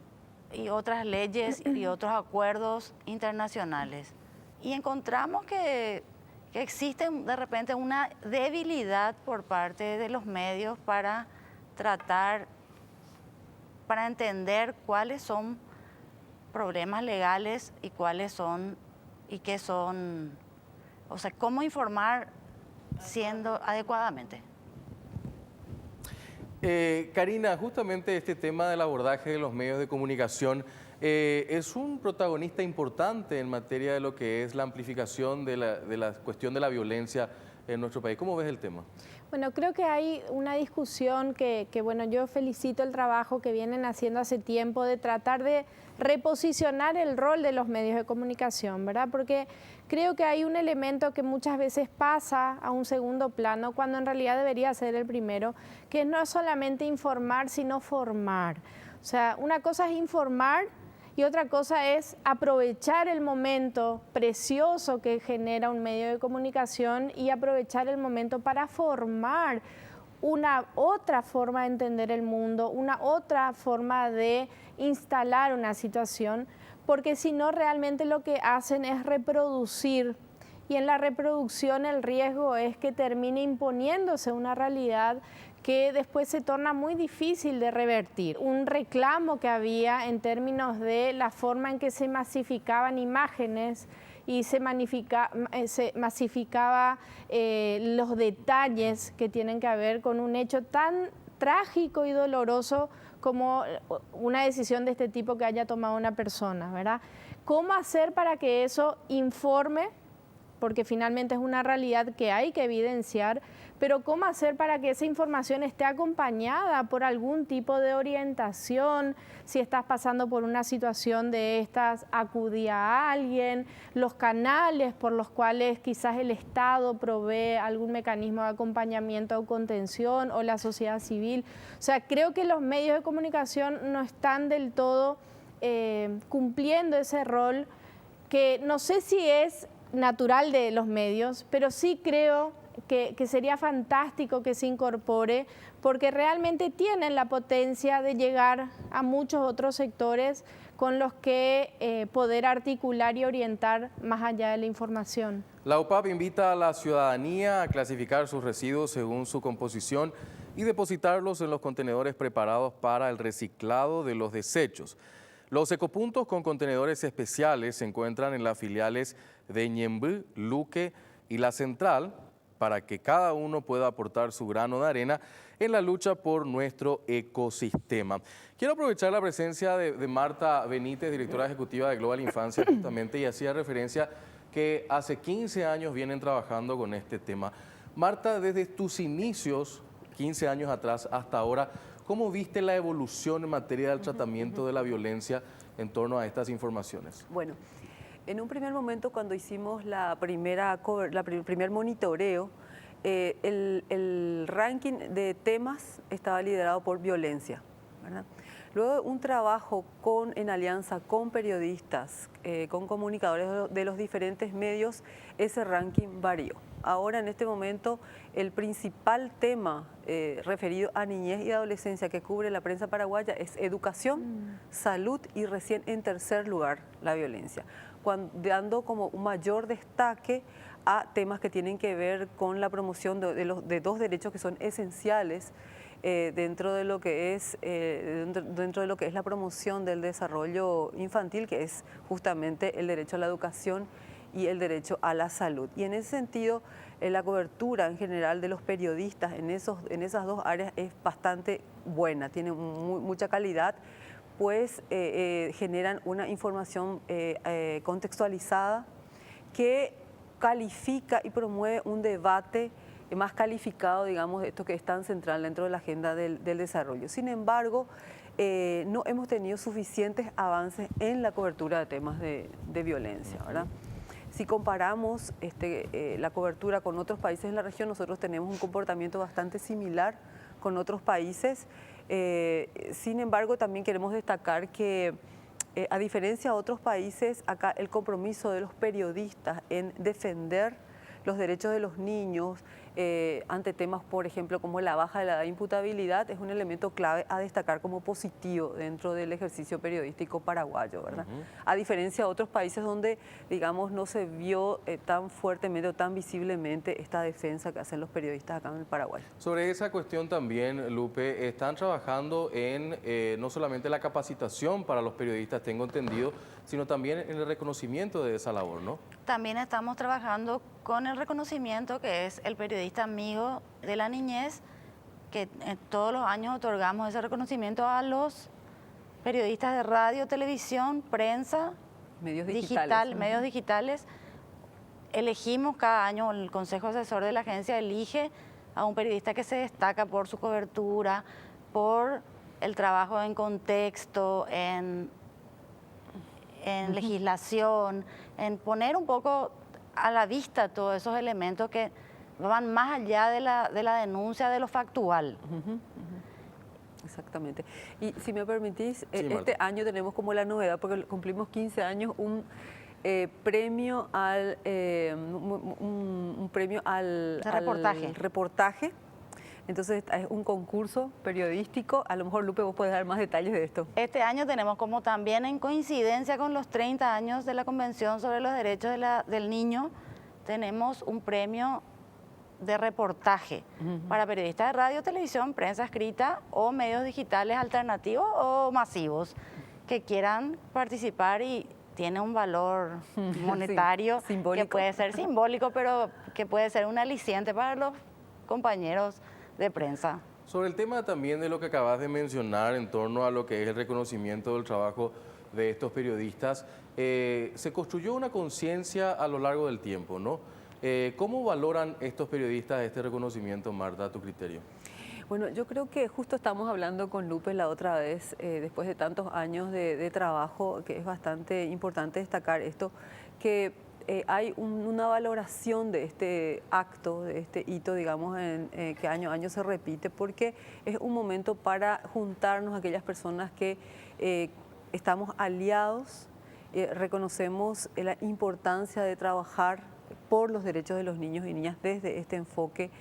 otras leyes y otros acuerdos internacionales. Y encontramos que existe de repente una debilidad por parte de los medios para tratar, para entender cuáles son problemas legales y cuáles son, y qué son, o sea, cómo informar siendo adecuadamente. Karina, justamente este tema del abordaje de los medios de comunicación es un protagonista importante en materia de lo que es la amplificación de la cuestión de la violencia en nuestro país. ¿Cómo ves el tema? Bueno, creo que hay una discusión que bueno, yo felicito el trabajo que vienen haciendo hace tiempo de tratar de reposicionar el rol de los medios de comunicación, ¿verdad? Porque creo que hay un elemento que muchas veces pasa a un segundo plano cuando en realidad debería ser el primero, que no es solamente informar, sino formar. O sea, una cosa es informar y otra cosa es aprovechar el momento precioso que genera un medio de comunicación y aprovechar el momento para formar una otra forma de entender el mundo, una otra forma de instalar una situación, porque si no realmente lo que hacen es reproducir, y en la reproducción el riesgo es que termine imponiéndose una realidad que después se torna muy difícil de revertir. Un reclamo que había en términos de la forma en que se masificaban imágenes y se masificaba los detalles que tienen que ver con un hecho tan trágico y doloroso como una decisión de este tipo que haya tomado una persona, ¿verdad? ¿Cómo hacer para que eso informe? Porque finalmente es una realidad que hay que evidenciar, pero ¿cómo hacer para que esa información esté acompañada por algún tipo de orientación? Si estás pasando por una situación de estas, acudí a alguien, los canales por los cuales quizás el Estado provee algún mecanismo de acompañamiento o contención, o la sociedad civil. O sea, creo que los medios de comunicación no están del todo cumpliendo ese rol, que no sé si es natural de los medios, pero sí creo que sería fantástico que se incorpore, porque realmente tienen la potencia de llegar a muchos otros sectores con los que poder articular y orientar más allá de la información. La UPAP invita a la ciudadanía a clasificar sus residuos según su composición y depositarlos en los contenedores preparados para el reciclado de los desechos. Los ecopuntos con contenedores especiales se encuentran en las filiales de Ñemby, Luque y La Central, para que cada uno pueda aportar su grano de arena en la lucha por nuestro ecosistema. Quiero aprovechar la presencia de Marta Benítez, directora ejecutiva de Global Infancia, justamente, y hacía referencia que hace 15 años vienen trabajando con este tema. Marta, desde tus inicios, 15 años atrás hasta ahora, ¿cómo viste la evolución en materia del tratamiento de la violencia en torno a estas informaciones? Bueno, en un primer momento, cuando hicimos el primer monitoreo, el ranking de temas estaba liderado por violencia, ¿verdad? Luego un trabajo en alianza con periodistas, con comunicadores de los diferentes medios, ese ranking varió. ahora en este momento el principal tema referido a niñez y adolescencia que cubre la prensa paraguaya es educación, salud y recién en tercer lugar la violencia, dando como un mayor destaque a temas que tienen que ver con la promoción de dos derechos que son esenciales dentro de lo que es la promoción del desarrollo infantil, que es justamente el derecho a la educación y el derecho a la salud. Y en ese sentido, la cobertura en general de los periodistas en esas dos áreas es bastante buena, tiene mucha calidad, pues generan una información contextualizada que califica y promueve un debate más calificado, digamos, de esto que es tan central dentro de la agenda del desarrollo. Sin embargo, no hemos tenido suficientes avances en la cobertura de temas de violencia, ¿verdad? Si comparamos la cobertura con otros países en la región, nosotros tenemos un comportamiento bastante similar con otros países. Sin embargo, también queremos destacar que, a diferencia de otros países, acá el compromiso de los periodistas en defender los derechos de los niños ante temas, por ejemplo, como la baja de la imputabilidad, es un elemento clave a destacar como positivo dentro del ejercicio periodístico paraguayo, ¿verdad? A diferencia de otros países donde, digamos, no se vio tan fuertemente o tan visiblemente esta defensa que hacen los periodistas acá en el Paraguay. Sobre esa cuestión también, Lupe, están trabajando en no solamente la capacitación para los periodistas, tengo entendido, sino también en el reconocimiento de esa labor, ¿no? También estamos trabajando con el reconocimiento que es el periodista amigo de la niñez, que todos los años otorgamos ese reconocimiento a los periodistas de radio, televisión, prensa, medios digitales. Elegimos cada año, el Consejo Asesor de la agencia elige a un periodista que se destaca por su cobertura, por el trabajo en contexto, en legislación, en poner un poco a la vista todos esos elementos que van más allá de la denuncia de lo factual. Exactamente. Y si me permitís, Sí, este año tenemos como la novedad, porque cumplimos 15 años, un premio al reportaje. Entonces es un concurso periodístico. A lo mejor, Lupe, vos podés dar más detalles de esto. Este año tenemos, como también en coincidencia con los 30 años de la Convención sobre los Derechos del Niño, tenemos un premio de reportaje para periodistas de radio, televisión, prensa escrita o medios digitales alternativos o masivos que quieran participar, y tiene un valor monetario que puede ser simbólico, pero que puede ser un aliciente para los compañeros de prensa. Sobre el tema también de lo que acabas de mencionar en torno a lo que es el reconocimiento del trabajo de estos periodistas, se construyó una conciencia a lo largo del tiempo, ¿no? ¿Cómo valoran estos periodistas este reconocimiento, Marta, a tu criterio? Bueno, yo creo que justo estamos hablando con Lupe la otra vez, después de tantos años de trabajo, que es bastante importante destacar esto, que hay una valoración de este acto, de este hito, digamos, que año a año se repite, porque es un momento para juntarnos aquellas personas que estamos aliados, reconocemos la importancia de trabajar por los derechos de los niños y niñas desde este enfoque,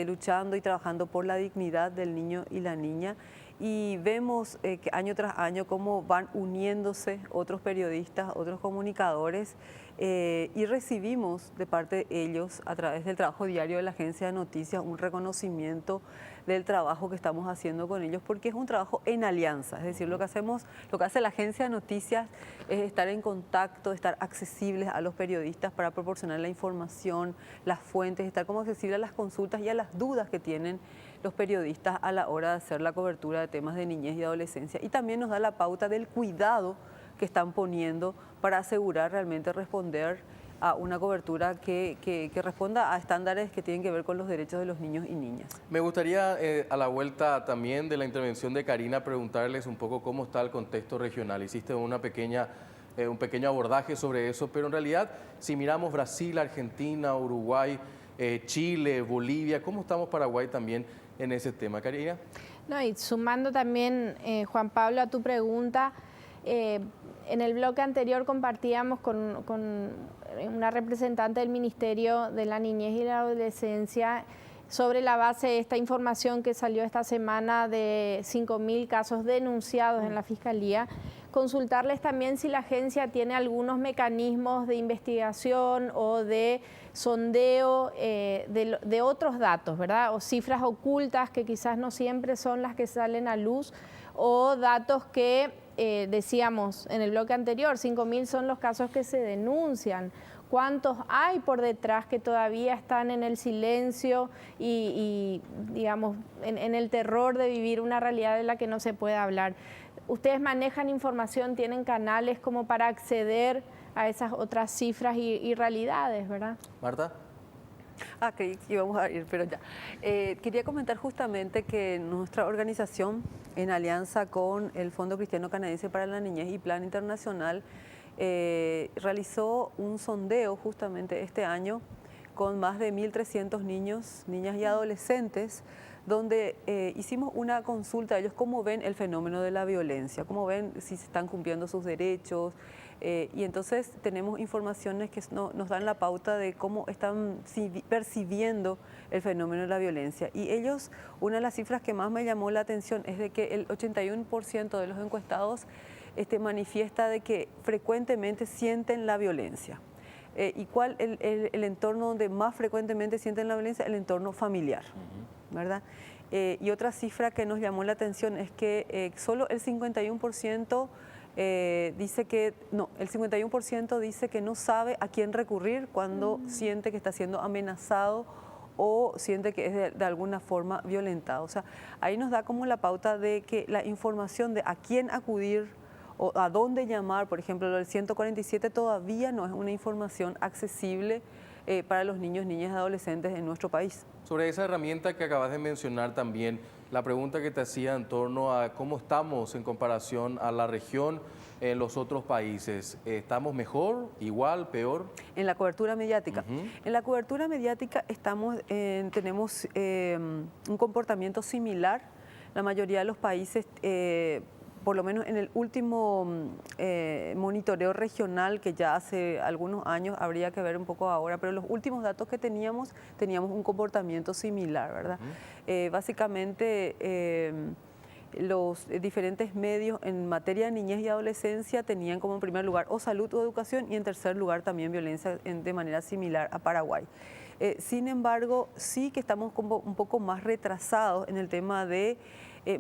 luchando y trabajando por la dignidad del niño y la niña. Y vemos que año tras año cómo van uniéndose otros periodistas, otros comunicadores, y recibimos de parte de ellos, a través del trabajo diario de la agencia de noticias, un reconocimiento del trabajo que estamos haciendo con ellos, porque es un trabajo en alianza. Es decir, lo que hace la agencia de noticias es estar en contacto, estar accesibles a los periodistas para proporcionar la información, las fuentes, estar como accesible a las consultas y a las dudas que tienen los periodistas a la hora de hacer la cobertura de temas de niñez y adolescencia. Y también nos da la pauta del cuidado que están poniendo para asegurar realmente responder a una cobertura que responda a estándares que tienen que ver con los derechos de los niños y niñas. Me gustaría, a la vuelta también de la intervención de Karina, preguntarles un poco cómo está el contexto regional. Hiciste un pequeño abordaje sobre eso, pero en realidad, si miramos Brasil, Argentina, Uruguay, Chile, Bolivia, ¿cómo estamos Paraguay también en ese tema, Karina? No, y sumando también, Juan Pablo, a tu pregunta, En el bloque anterior compartíamos con una representante del Ministerio de la Niñez y la Adolescencia sobre la base de esta información que salió esta semana de 5.000 casos denunciados en la Fiscalía, consultarles también si la agencia tiene algunos mecanismos de investigación o de sondeo de otros datos, ¿verdad? O cifras ocultas que quizás no siempre son las que salen a luz, o datos que decíamos en el bloque anterior, 5.000 son los casos que se denuncian. ¿Cuántos hay por detrás que todavía están en el silencio y digamos, en el terror de vivir una realidad de la que no se puede hablar? Ustedes manejan información, tienen canales como para acceder a esas otras cifras y realidades, ¿verdad? Marta. Creí que íbamos a ir, pero ya. Quería comentar justamente que nuestra organización, en alianza con el Fondo Cristiano Canadiense para la Niñez y Plan Internacional, realizó un sondeo justamente este año con más de 1.300 niños, niñas y adolescentes, donde hicimos una consulta a ellos cómo ven el fenómeno de la violencia, cómo ven si se están cumpliendo sus derechos, y entonces tenemos informaciones que nos dan la pauta de cómo están percibiendo el fenómeno de la violencia. Y ellos, una de las cifras que más me llamó la atención es de que el 81% de los encuestados manifiesta de que frecuentemente sienten la violencia. ¿Y cuál el entorno donde más frecuentemente sienten la violencia? El entorno familiar, ¿verdad? Y otra cifra que nos llamó la atención es que solo el 51% dice que no sabe a quién recurrir cuando siente que está siendo amenazado o siente que es de alguna forma violentado. O sea, ahí nos da como la pauta de que la información de a quién acudir o a dónde llamar, por ejemplo, el 147 todavía no es una información accesible para los niños, niñas y adolescentes en nuestro país. Sobre esa herramienta que acabas de mencionar también, la pregunta que te hacía en torno a cómo estamos en comparación a la región en los otros países. ¿Estamos mejor, igual, peor? En la cobertura mediática. En la cobertura mediática tenemos un comportamiento similar. La mayoría de los países, por lo menos en el último monitoreo regional, que ya hace algunos años, habría que ver un poco ahora, pero los últimos datos que teníamos un comportamiento similar, ¿verdad? Básicamente, los diferentes medios en materia de niñez y adolescencia tenían como en primer lugar o salud o educación y en tercer lugar también violencia de manera similar a Paraguay. Sin embargo, sí que estamos como un poco más retrasados en el tema de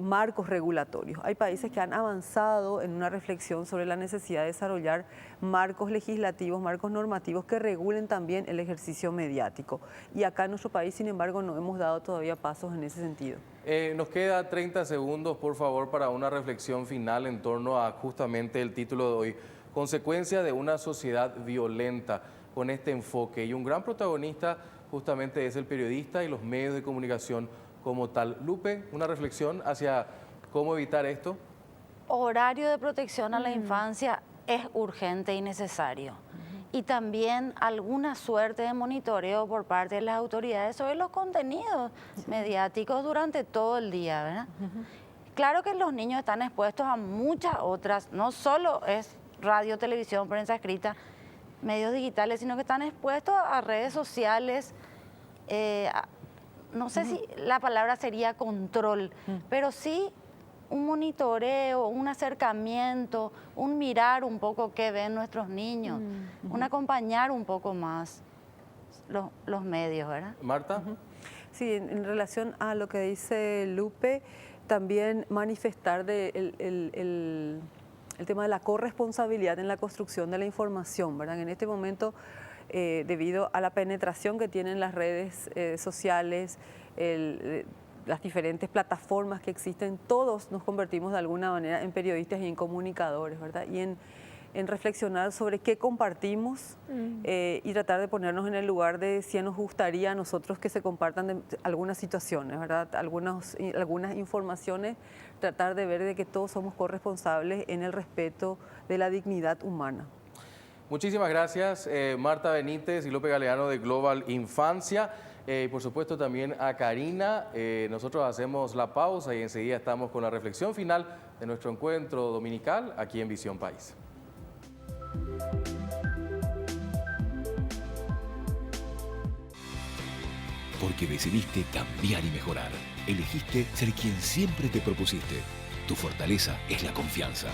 marcos regulatorios. Hay países que han avanzado en una reflexión sobre la necesidad de desarrollar marcos legislativos, marcos normativos que regulen también el ejercicio mediático. Y acá en nuestro país, sin embargo, no hemos dado todavía pasos en ese sentido. Nos queda 30 segundos, por favor, para una reflexión final en torno a justamente el título de hoy, consecuencia de una sociedad violenta, con este enfoque. Y un gran protagonista justamente es el periodista y los medios de comunicación como tal. Lupe, una reflexión hacia cómo evitar esto. Horario de protección a la infancia es urgente y necesario. Y también alguna suerte de monitoreo por parte de las autoridades sobre los contenidos mediáticos durante todo el día, ¿verdad? Claro que los niños están expuestos a muchas otras, no solo es radio, televisión, prensa escrita, medios digitales, sino que están expuestos a redes sociales, no sé si la palabra sería control, pero sí un monitoreo, un acercamiento, un mirar un poco qué ven nuestros niños, un acompañar un poco más los medios, ¿verdad? Marta. Sí, en relación a lo que dice Lupe, también manifestar el tema de la corresponsabilidad en la construcción de la información, ¿verdad? En este momento, debido a la penetración que tienen las redes sociales, las diferentes plataformas que existen, todos nos convertimos de alguna manera en periodistas y en comunicadores, ¿verdad? Y en reflexionar sobre qué compartimos y tratar de ponernos en el lugar de si nos gustaría a nosotros que se compartan algunas situaciones, ¿verdad? Algunas informaciones, tratar de ver de que todos somos corresponsables en el respeto de la dignidad humana. Muchísimas gracias, Marta Benítez y Lupe Galeano de Global Infancia. Y por supuesto también a Karina. Nosotros hacemos la pausa y enseguida estamos con la reflexión final de nuestro encuentro dominical aquí en Visión País. Porque decidiste cambiar y mejorar. Elegiste ser quien siempre te propusiste. Tu fortaleza es la confianza.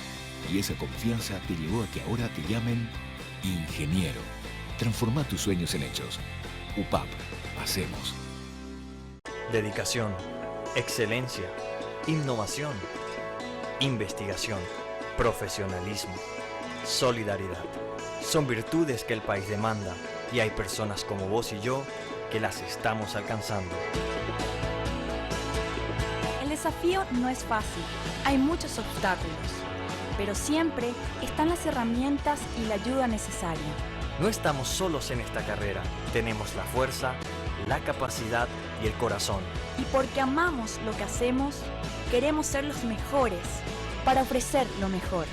Y esa confianza te llevó a que ahora te llamen ingeniero. Transforma tus sueños en hechos. UPAP. Hacemos. Dedicación, excelencia, innovación, investigación, profesionalismo, solidaridad. Son virtudes que el país demanda y hay personas como vos y yo que las estamos alcanzando. El desafío no es fácil, hay muchos obstáculos, pero siempre están las herramientas y la ayuda necesaria. No estamos solos en esta carrera, tenemos la fuerza, la capacidad y el corazón. Y porque amamos lo que hacemos, queremos ser los mejores para ofrecer lo mejor.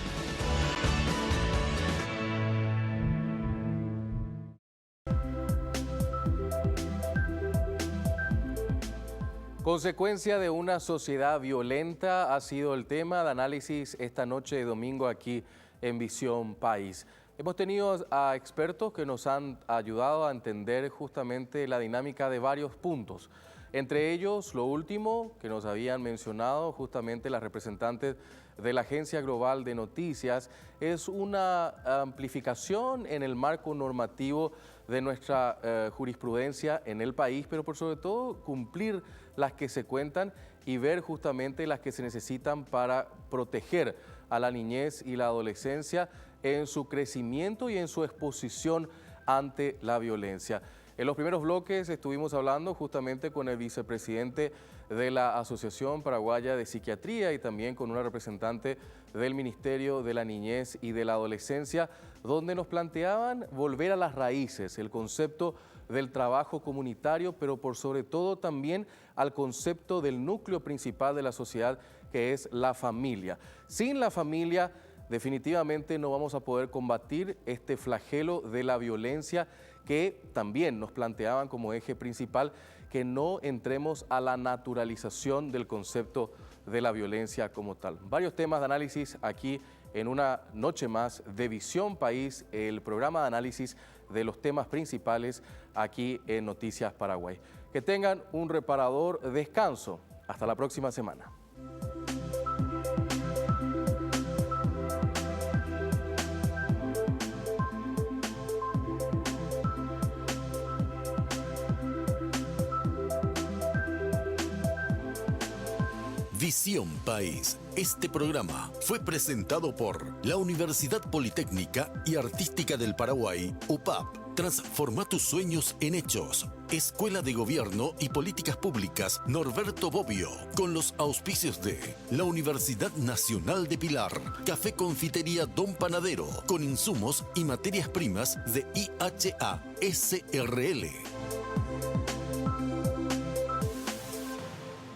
Consecuencia de una sociedad violenta ha sido el tema de análisis esta noche de domingo aquí en Visión País. Hemos tenido a expertos que nos han ayudado a entender justamente la dinámica de varios puntos. Entre ellos, lo último que nos habían mencionado justamente las representantes de la Agencia Global de Noticias es una amplificación en el marco normativo de nuestra jurisprudencia en el país, pero por sobre todo cumplir las que se cuentan y ver justamente las que se necesitan para proteger a la niñez y la adolescencia en su crecimiento y en su exposición ante la violencia. En los primeros bloques estuvimos hablando justamente con el vicepresidente de la Asociación Paraguaya de Psiquiatría y también con una representante del Ministerio de la Niñez y de la Adolescencia, donde nos planteaban volver a las raíces, el concepto del trabajo comunitario, pero por sobre todo también al concepto del núcleo principal de la sociedad, que es la familia. Sin la familia, definitivamente no vamos a poder combatir este flagelo de la violencia que también nos planteaban como eje principal, que no entremos a la naturalización del concepto de la violencia como tal. Varios temas de análisis aquí en una noche más de Visión País, el programa de análisis de los temas principales aquí en Noticias Paraguay. Que tengan un reparador descanso. Hasta la próxima semana. Visión País. Este programa fue presentado por la Universidad Politécnica y Artística del Paraguay, UPAP. Transforma tus sueños en hechos. Escuela de Gobierno y Políticas Públicas Norberto Bobbio, con los auspicios de la Universidad Nacional de Pilar, Café Confitería Don Panadero, con insumos y materias primas de IHA SRL.